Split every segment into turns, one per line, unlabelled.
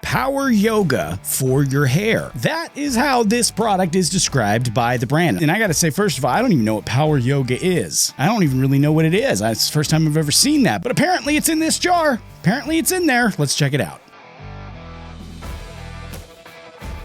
power yoga for your hair. That is how this product is described by the brand. And I gotta say, first of all, I don't even know what power yoga is. I don't even really know what it is. It's the first time I've ever seen that, but apparently it's in this jar. Apparently it's in there. Let's check it out.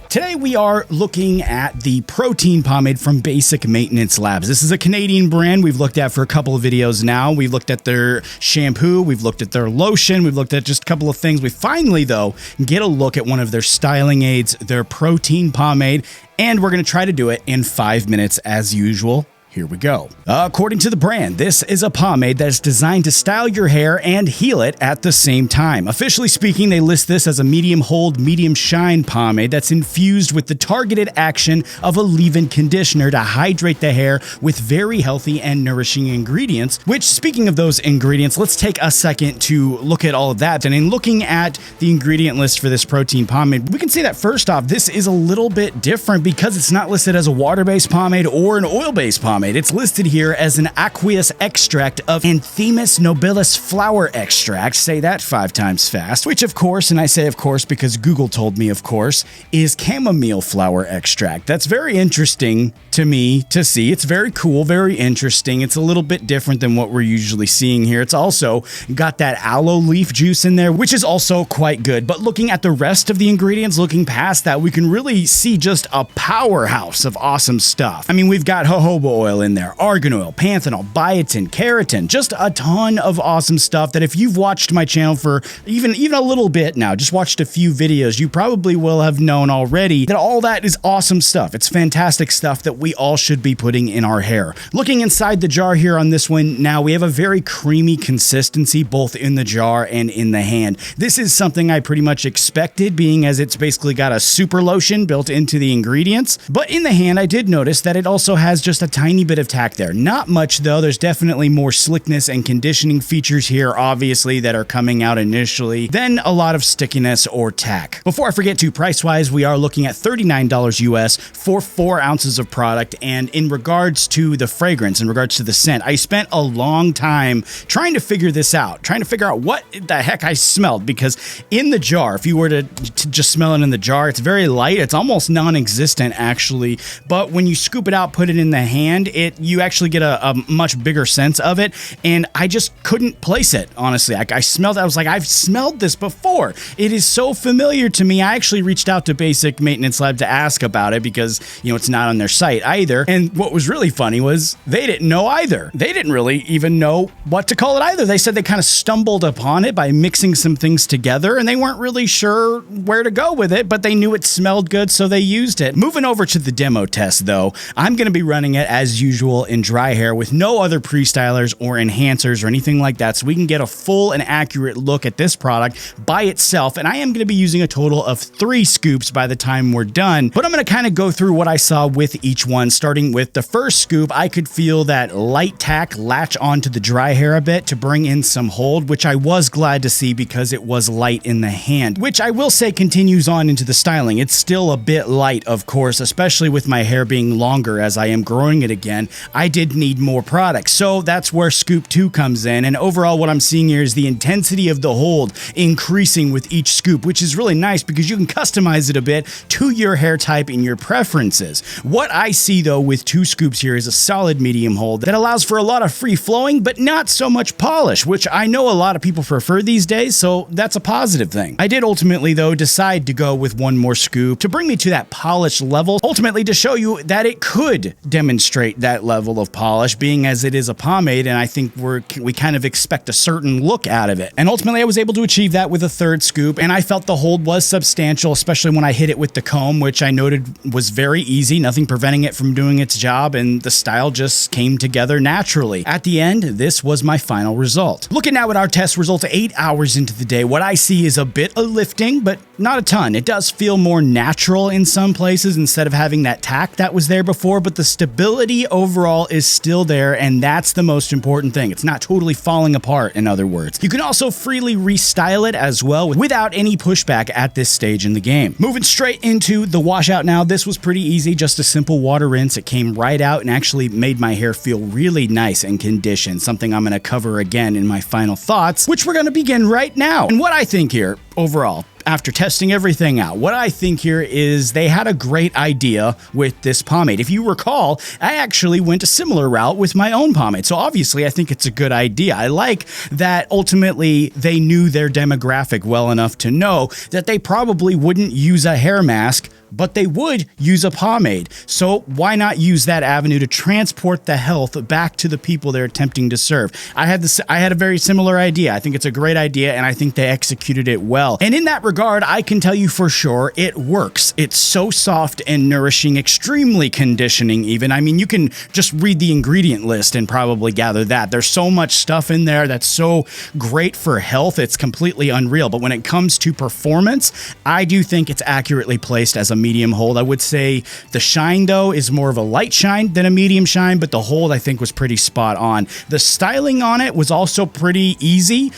Today we are looking at the protein pomade from Basic Maintenance Labs. This is a Canadian brand we've looked at for a couple of videos now. We've looked at their shampoo, we've looked at their lotion, we've looked at just a couple of things. We finally, though, get a look at one of their styling aids, their protein pomade, and we're going to try to do it in 5 minutes as usual. Here we go. According to the brand, this is a pomade that is designed to style your hair and heal it at the same time. Officially speaking, they list this as a medium hold, medium shine pomade that's infused with the targeted action of a leave-in conditioner to hydrate the hair with very healthy and nourishing ingredients, which, speaking of those ingredients, let's take a second to look at all of that. And in looking at the ingredient list for this protein pomade, we can see that first off, this is a little bit different because it's not listed as a water-based pomade or an oil-based pomade. It's listed here as an aqueous extract of Anthemis nobilis flower extract, say that 5 times fast, which of course, and I say of course because Google told me of course, is chamomile flower extract. That's very interesting to me to see. It's very cool, very interesting. It's a little bit different than what we're usually seeing here. It's also got that aloe leaf juice in there, which is also quite good. But looking at the rest of the ingredients, looking past that, we can really see just a powerhouse of awesome stuff. I mean, we've got jojoba oil in there, argan oil, panthenol, biotin, keratin, just a ton of awesome stuff that if you've watched my channel for even a little bit now, just watched a few videos, you probably will have known already that all that is awesome stuff. It's fantastic stuff that we all should be putting in our hair. Looking inside the jar here on this one, now we have a very creamy consistency both in the jar and in the hand. This is something I pretty much expected, being as it's basically got a super lotion built into the ingredients. But in the hand, I did notice that it also has just a tiny bit of tack there. Not much though. There's definitely more slickness and conditioning features here, obviously, that are coming out initially, than a lot of stickiness or tack. Before I forget to, price-wise, we are looking at $39 US for 4 ounces of product. And in regards to the fragrance, in regards to the scent, I spent a long time trying to figure this out, trying to figure out what the heck I smelled, because in the jar, if you were to just smell it in the jar, it's very light. It's almost non-existent actually, but when you scoop it out, put it in the hand, you actually get a much bigger sense of it, and I just couldn't place it, honestly. I smelled it, I was like, I've smelled this before. It is so familiar to me. I actually reached out to Basic Maintenance Lab to ask about it because, it's not on their site either, and what was really funny was they didn't know either. They didn't really even know what to call it either. They said they kind of stumbled upon it by mixing some things together, and they weren't really sure where to go with it, but they knew it smelled good, so they used it. Moving over to the demo test, though, I'm going to be running it as usual in dry hair with no other pre-stylers or enhancers or anything like that, so we can get a full and accurate look at this product by itself. And I am going to be using a total of 3 scoops by the time we're done, but I'm going to kind of go through what I saw with each one. Starting with the first scoop, I could feel that light tack latch onto the dry hair a bit to bring in some hold, which I was glad to see because it was light in the hand, which I will say continues on into the styling. It's still a bit light, of course, especially with my hair being longer as I am growing it again. I did need more product, so that's where scoop 2 comes in. And overall, what I'm seeing here is the intensity of the hold increasing with each scoop, which is really nice because you can customize it a bit to your hair type and your preferences. What I see though with 2 scoops here is a solid medium hold that allows for a lot of free flowing, but not so much polish, which I know a lot of people prefer these days, so that's a positive thing. I did ultimately though decide to go with 1 more scoop to bring me to that polish level, ultimately to show you that it could demonstrate that level of polish, being as it is a pomade, and I think we kind of expect a certain look out of it. And ultimately I was able to achieve that with a 3rd scoop, and I felt the hold was substantial, especially when I hit it with the comb, which I noted was very easy, nothing preventing it from doing its job, and the style just came together naturally. At the end, this was my final result. Looking now at our test results 8 hours into the day, what I see is a bit of lifting, but not a ton. It does feel more natural in some places instead of having that tack that was there before, but the stability overall is still there, and that's the most important thing. It's not totally falling apart, in other words. You can also freely restyle it as well without any pushback at this stage in the game. Moving straight into the washout now, this was pretty easy, just a simple water rinse. It came right out and actually made my hair feel really nice and conditioned, something I'm going to cover again in my final thoughts, which we're going to begin right now. And what I think here overall, after testing everything out, what I think here is they had a great idea with this pomade. If you recall, I actually went a similar route with my own pomade. So obviously, I think it's a good idea. I like that ultimately they knew their demographic well enough to know that they probably wouldn't use a hair mask, but they would use a pomade. So why not use that avenue to transport the health back to the people they're attempting to serve? I had a very similar idea. I think it's a great idea, and I think they executed it well. And in that regard, I can tell you for sure it works. It's so soft and nourishing, extremely conditioning even. I mean, you can just read the ingredient list and probably gather that. There's so much stuff in there that's so great for health. It's completely unreal. But when it comes to performance, I do think it's accurately placed as a medium hold. I would say the shine, though, is more of a light shine than a medium shine, but the hold I think was pretty spot on. The styling on it was also pretty easy.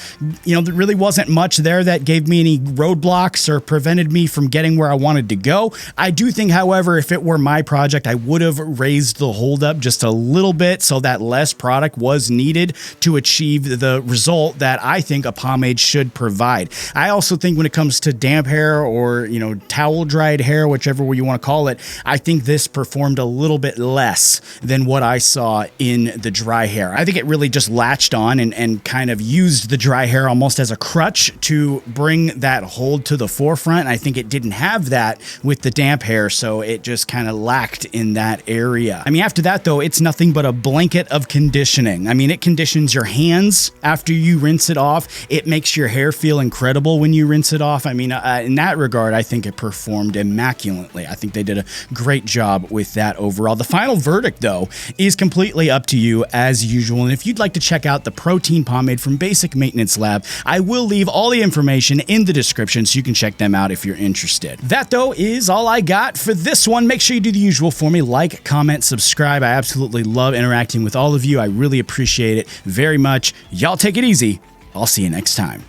You know, there really wasn't much there that gave me any roadblocks or prevented me from getting where I wanted to go. I do think, however, if it were my project, I would have raised the hold up just a little bit so that less product was needed to achieve the result that I think a pomade should provide. I also think when it comes to damp hair or, you know, towel dried hair, whichever way you want to call it, I think this performed a little bit less than what I saw in the dry hair. I think it really just latched on and kind of used the dry hair almost as a crutch to bring that hold to the forefront. I think it didn't have that with the damp hair, so it just kind of lacked in that area. I mean, after that, though, it's nothing but a blanket of conditioning. I mean, it conditions your hands after you rinse it off. It makes your hair feel incredible when you rinse it off. I mean, in that regard, I think it performed immaculately. I think they did a great job with that overall. The final verdict, though, is completely up to you as usual. And if you'd like to check out the protein pomade from Basic Maintenance Lab, I will leave all the information in the description so you can check them out if you're interested. That, though, is all I got for this one. Make sure you do the usual for me. Like, comment, subscribe. I absolutely love interacting with all of you. I really appreciate it very much. Y'all take it easy. I'll see you next time.